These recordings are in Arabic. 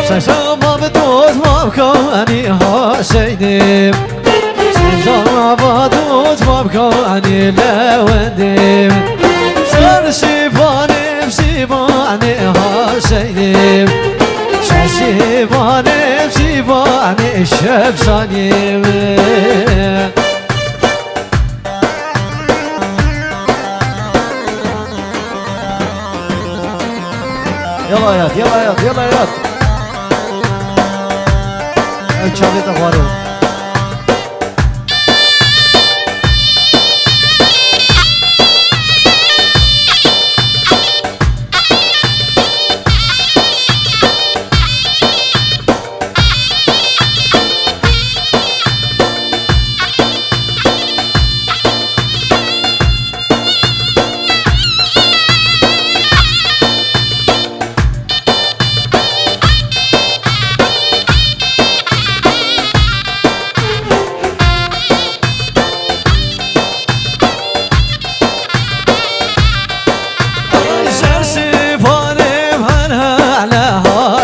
شجرة بدوت وابكاني هاشيدم شجرة بدوت وابكاني لودم شر شيباني بشيباني هاشيدم شيباني بشيباني شبشاني يلا يا يلا يا يلا يا الشابي تغارو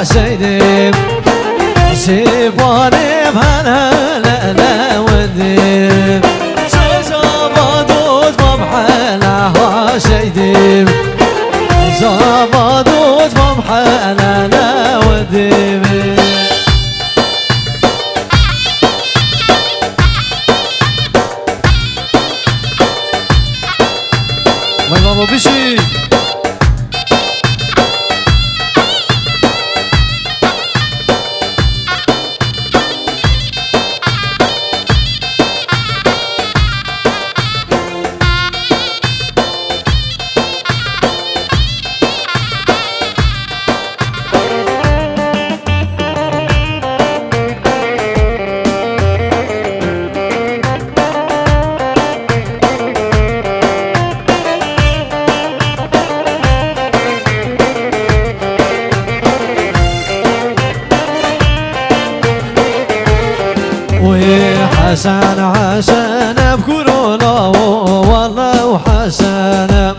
سيدي سيباني بهنا لا لا ودي زبادوت بمحلها سيدي زبادوت بمحلها لا ودي ما بابا بشي حسن حسن بكورونا والله وحسن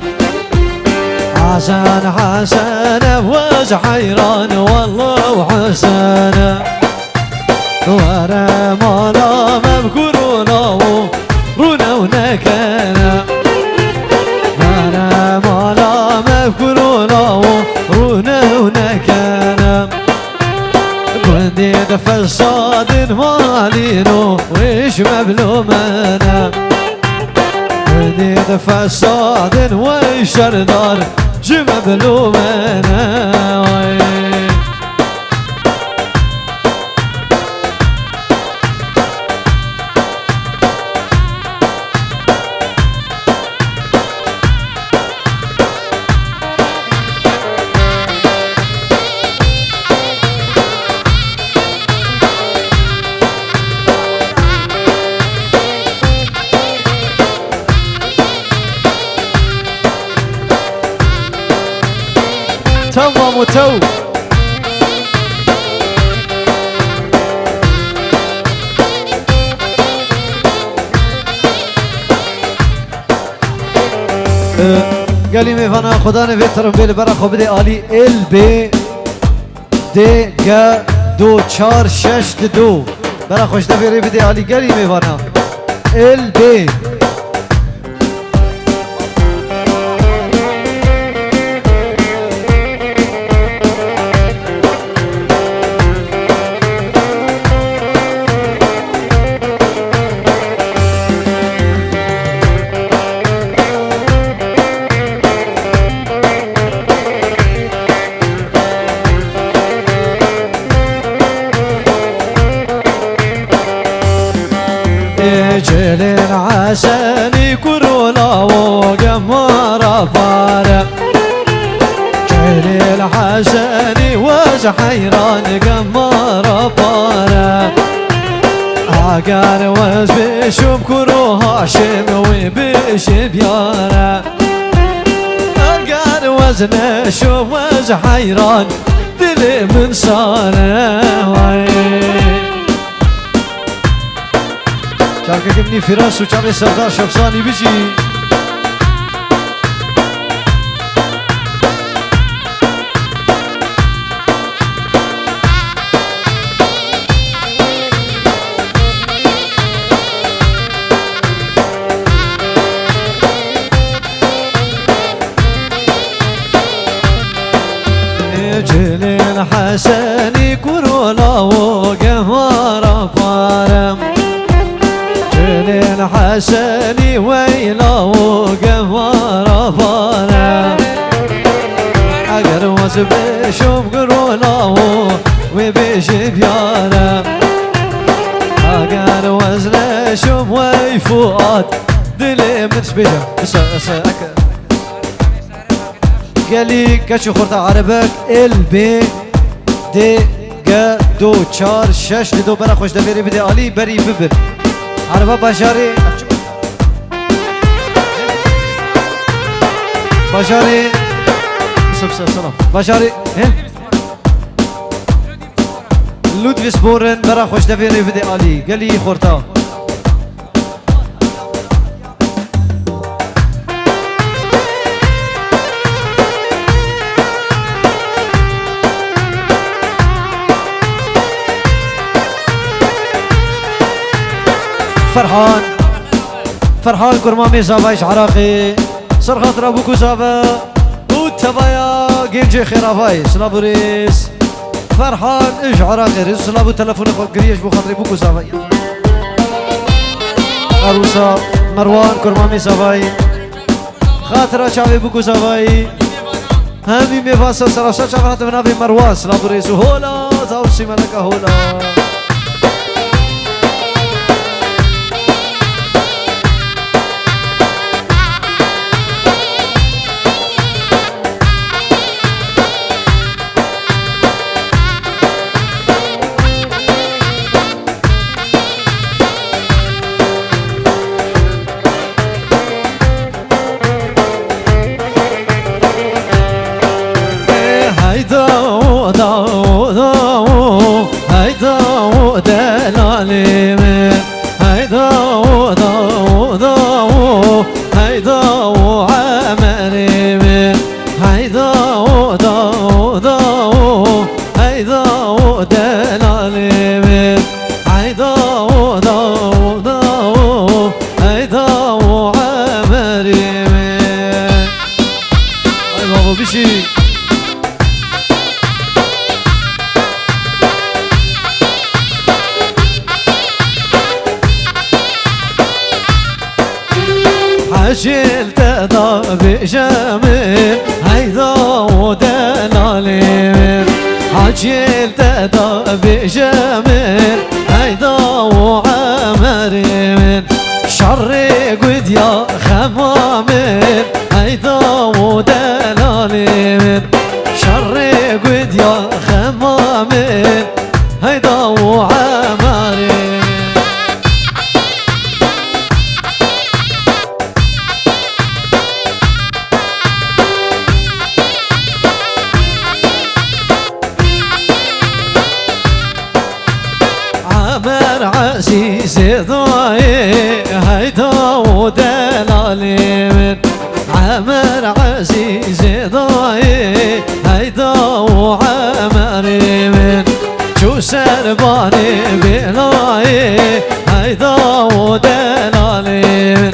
حسن حسن بوجه حيران والله وحسن ورا مالا بكورونا رونا ونكنا ورا مالا بكورونا رونا ونكنا بدي فساد مالينو ويش مبلومنا بدي فساد ويش الدار جي مبلومنا تمام وتو قالي ميفانا خداني في ترمبيل برا خبدي آلي ال بي دي جا دو چار شش دو برا خوش دفيري بدي آلي قالي ميفانا ال بي جلين عساني كورونا وقمر فارق جلين عساني وزحيران قمر فارق عقار وز بشوف كرو هاشم وبش بيارق عقار وزن شوف وزحيران دلي من صارق شاركة كمني فراس وشاري سردار شبصاني بيجي الحسني كورونا وقمر فارم جيل الحسني ويلا وقمر فارم اگر وز بشوف قرونا وبيش بيارم اگر وز نشوف ويفوات دلي متشبجة قالي كشو خورتا عربك ال بي دي جا دو چار شش دو برا خوش دفيري بدي آلي بري ببر عربا باشاري باشاري سلام باشاري لودفيس بورن برا خوش دفيري بدي آلي قالي خورتا فرحان كرمامي زابايش عراقي صرخات رابوكو زابا وتبايا جينجي خيرافاي سلافوريس فرحان ايش عراقي ريس سلافو تلفوني خو قريش بو خاطري بوكو زاباي عروسا مروان كرمامي زاباي خاطرة شعبي بوكو زاباي همي ميفاسا سراشا شعبات بنابي مروان سلافوريس هولا زاوسي ملكا هولا عجلت ضابي جميل هيدا ودلالي عجلت ضابي جميل هيدا وعمري من شري قد يا خمامين هيدا ودلالي من شري قد يا خمامين هيدا وعمري عزيزي ضايع هيدا ودلالي من عمر عزيزي ضايع هيدا وعمري من شو سرباني بلاي هيدا ودلالي من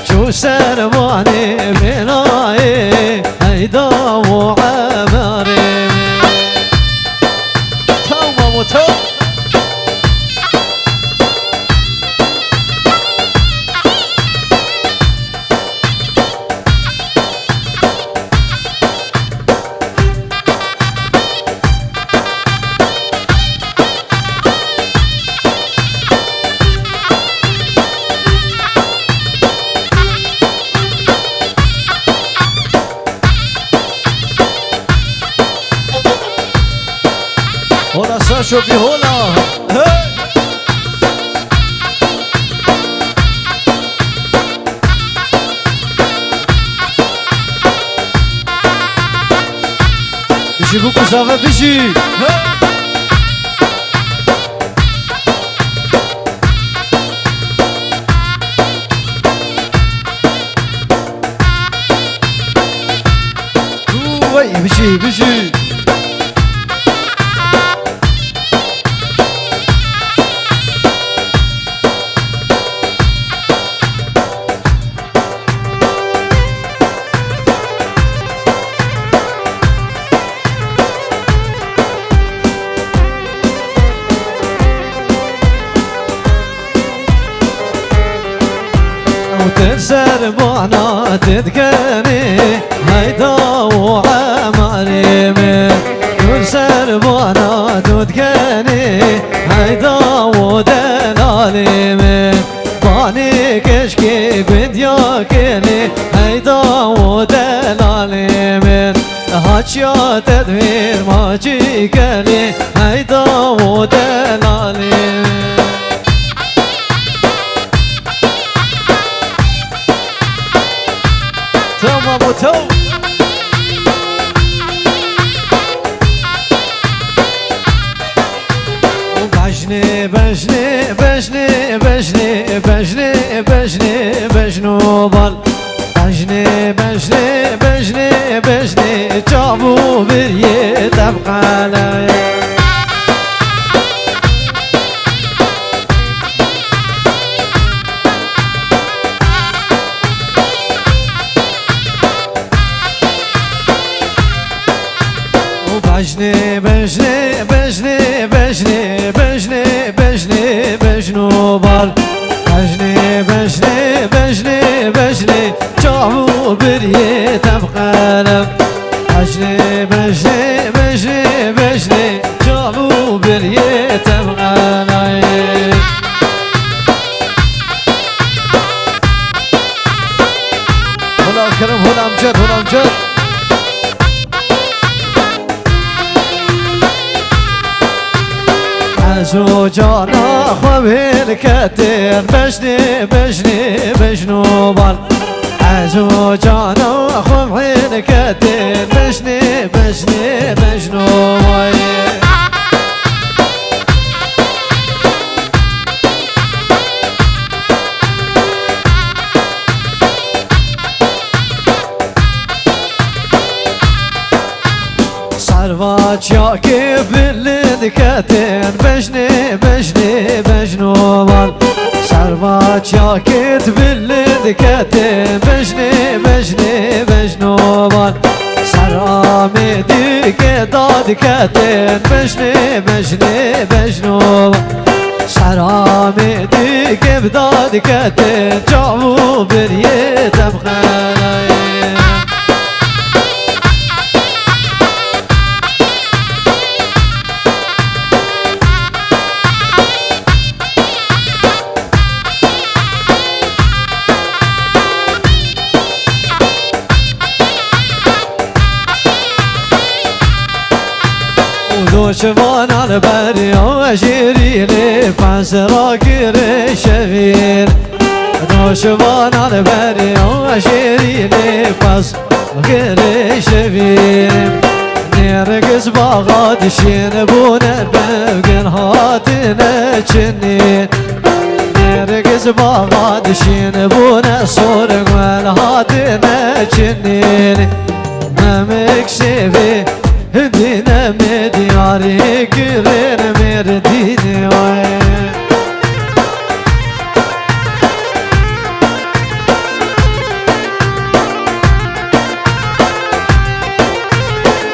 شو سرباني بلاي هيدا وعمري من تو مامو تو هولا ساشوفي هولا بيجي بوكو سافا بيجي بيجي سربانا تدكني هيدا وعمري من سربانا تدكني هيدا ودلالي من باني كشكي بدياكني هيدا ودلالي من هاتشا تدوير ما جيكني هيدا ودلالي تمام وتو بجني بجني بجني بجني بجني بجني بجنوبال بجني بجني بجني بجني جابو بريه تبقى لي بجني بجني بجني بجني بجني بجني بجنوبال بجني بجني بجني بجني جابو بريه تبقى لم بجني بجني بجني بجني جابو بريه تبقى لم هلا كرم هلا امجد هلا امجد زوجانا خوين كتير بجني بجني بجنوبال زوجانا خوين كتير بجني بجني بجنوبال سروات ياكي بالليل كتين بجني بجني بجنوبال سروات ياكي بالليل كتين بجني بجني بجنوبال سرامي ديك داد كتين بجني بجني بجنوبال سرامي ديك بداد كتين جابو بريه تبخاني دوشمان على بري وشيري لي فانسرا كيري شفير دوشمان على بري وشيري لي فانسرا كيري شفير نرقص باغاد شين بونا بوقن هاتنا جنين نرقص باغاد شين بونا صورك والهاتنا جنين مامك سيفي هدينا مدياري كرين مرديني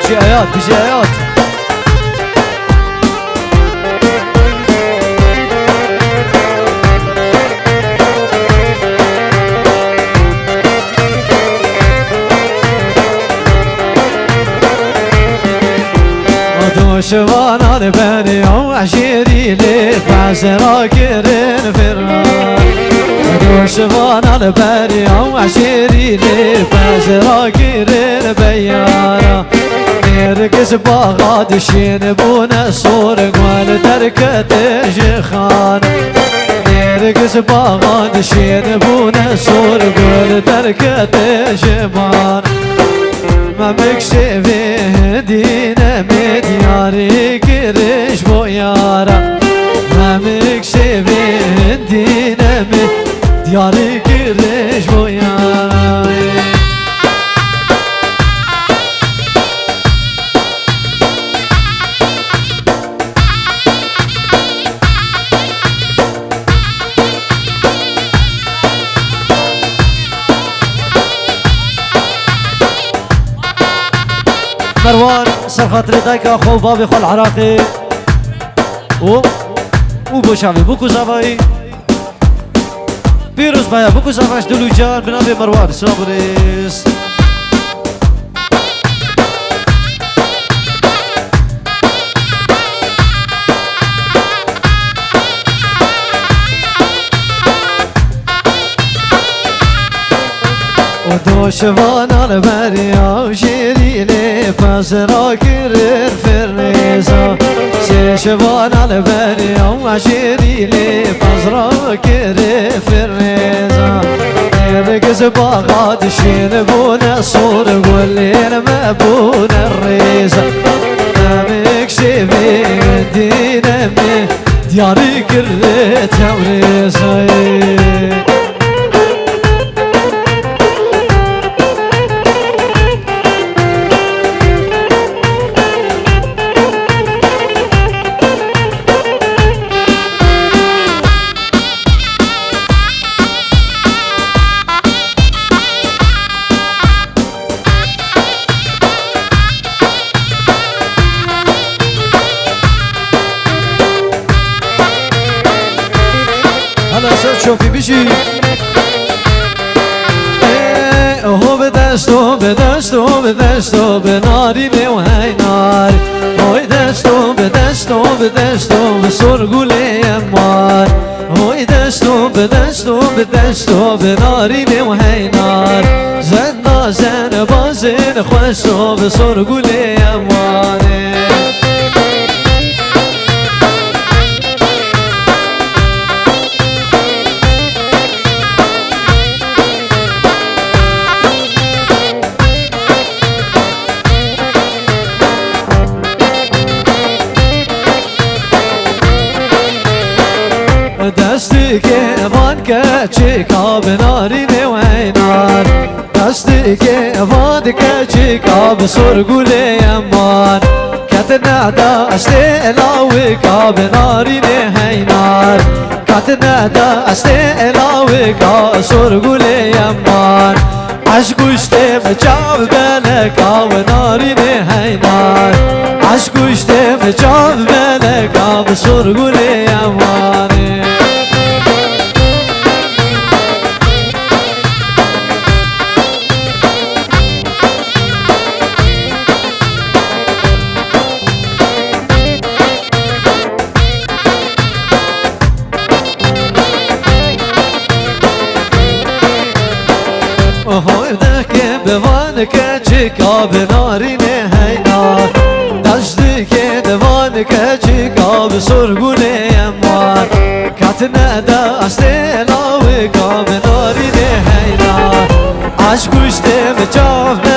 جايات بجايات شوان على بني وعشيري لي فعسرا كرين فرار شوان على بني وعشيري لي فعسرا كرين بيارا نرقص باغاد شين بونا صورك والتركة جخان نرقص باغاد شين بونا صورك والتركة جبان ما مكسفي هدينا مدياري كرش بو يارا ما مكسفي هدينا مدياري كرش بو يارا مروان سر خاطر دایک خو بابی خال عراقی او بو شاوی بو کوزاوی پیروز بایا بکو سفش دلو جان بنابه مروان سلامونیس دوشوانان بریا شیرینه پس را کرر فرنیزا سشوانان بریا شیرینه پس را کرر فرنیزا نرگز باغات شین بون صور گلین مبون الريزا نمک شیفی دینمی دیاری کرر توريزا شوفي بشي هو بدستو بدستو بدستو بناري وهاي نار هو دستو بدستو بدستو بسرقولي يمار هو دستو بدستو بدستو بناري وهاي نار زدنا زن بازن خوشو بسرقولي يمار دستی که وان که چیکا بناری نوینار دستی که وان که چیکا بسرگوله امان کت ندا استعلاوی کا بناری نهینار کت ندا استعلاوی کا سرگوله امان عشقوشته مجاب بلکا بناری نهینار عشقوشته مجاب بلکا بسرگوله امان هایده بوان که چیکا بناری نهینار دشتی که دوان که چیکا بسرگونه امار کت نده استعلاوی کا بناری نهینار عشق کشته به جاو